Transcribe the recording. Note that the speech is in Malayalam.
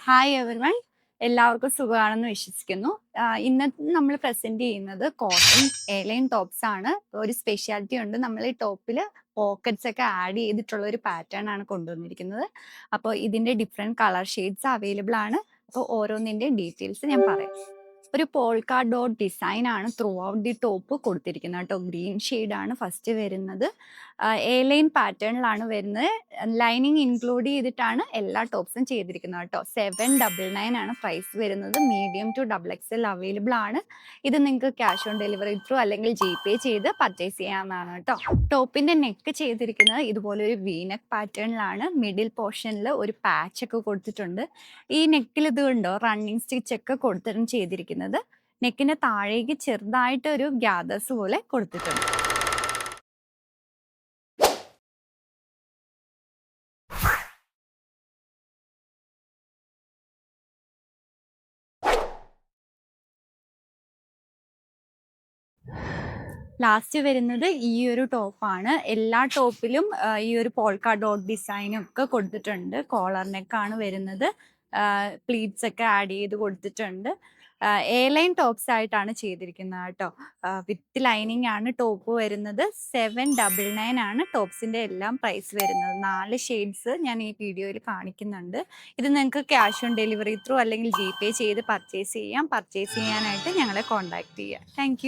Hi everyone. എല്ലാവർക്കും സുഖമാണെന്ന് വിശ്വസിക്കുന്നു. ഇന്നത്തെ നമ്മൾ പ്രസന്റ് ചെയ്യുന്നത് കോട്ടൺ എയർലൈൻ ടോപ്സ് ആണ്. ഒരു സ്പെഷ്യാലിറ്റി ഉണ്ട്. നമ്മൾ ഈ ടോപ്പിൽ പോക്കറ്റ്സ് ഒക്കെ ആഡ് ചെയ്തിട്ടുള്ള ഒരു പാറ്റേൺ ആണ് കൊണ്ടുവന്നിരിക്കുന്നത്. അപ്പോൾ ഇതിന്റെ ഡിഫറെന്റ് കളർ ഷെയ്ഡ്സ് അവൈലബിൾ ആണ്. അപ്പോൾ ഓരോന്നിന്റെ ഡീറ്റെയിൽസ് ഞാൻ പറയാം. ഒരു പോൾക്ക ഡോട്ട് ഡിസൈൻ ആണ് ത്രൂ ഔട്ട് ദി ടോപ്പ് കൊടുത്തിരിക്കുന്നത് കേട്ടോ. ഗ്രീൻ ആണ് ഫസ്റ്റ് വരുന്നത്. എയർലൈൻ പാറ്റേണിലാണ് വരുന്നത്. ലൈനിങ് ഇൻക്ലൂഡ് ചെയ്തിട്ടാണ് എല്ലാ ടോപ്സും ചെയ്തിരിക്കുന്നത് കേട്ടോ. 799 ആണ് പ്രൈസ് വരുന്നത്. മീഡിയം ടു XXL അവൈലബിൾ ആണ്. ഇത് നിങ്ങൾക്ക് ക്യാഷ് ഓൺ ഡെലിവറി ത്രൂ അല്ലെങ്കിൽ GPay ചെയ്ത് പർച്ചേസ് ചെയ്യാവുന്നതാണ് കേട്ടോ. ടോപ്പിന്റെ നെക്ക് ചെയ്തിരിക്കുന്നത് ഇതുപോലെ ഒരു വീനക്ക് പാറ്റേണിലാണ്. മിഡിൽ പോർഷനിൽ ഒരു പാച്ച് ഒക്കെ കൊടുത്തിട്ടുണ്ട്. ഈ നെക്കിൽ ഇത് ഉണ്ടോ റണ്ണിങ് സ്റ്റിച്ച് ഒക്കെ കൊടുത്തിട്ടും ചെയ്തിരിക്കുന്നത്. നെക്കിന്റെ താഴേക്ക് ചെറുതായിട്ട് ഒരു ഗ്യാദേഴ്സ് പോലെ കൊടുത്തിട്ടുണ്ട്. ലാസ്റ്റ് വരുന്നത് ഈ ഒരു ടോപ്പാണ്. എല്ലാ ടോപ്പിലും ഈ ഒരു പോൾക്ക ഡോട്ട് ഡിസൈനും ഒക്കെ കൊടുത്തിട്ടുണ്ട്. കോളർ നെക്കാണ് വരുന്നത്. പ്ലീറ്റ്സ് ഒക്കെ ആഡ് ചെയ്ത് കൊടുത്തിട്ടുണ്ട്. എയർലൈൻ ടോപ്സ് ആയിട്ടാണ് ചെയ്തിരിക്കുന്നത് കേട്ടോ. വിത്ത് ലൈനിങ് ആണ് ടോപ്പ് വരുന്നത്. 799 ആണ് ടോപ്സിന്റെ എല്ലാം പ്രൈസ് വരുന്നത്. 4 ഷെയ്ഡ്സ് ഞാൻ ഈ വീഡിയോയിൽ കാണിക്കുന്നുണ്ട്. ഇത് നിങ്ങൾക്ക് ക്യാഷ് ഓൺ ഡെലിവറി ത്രൂ അല്ലെങ്കിൽ GPay ചെയ്ത് പർച്ചേസ് ചെയ്യാം. പർച്ചേസ് ചെയ്യാനായിട്ട് ഞങ്ങളെ കോൺടാക്ട് ചെയ്യാം. താങ്ക്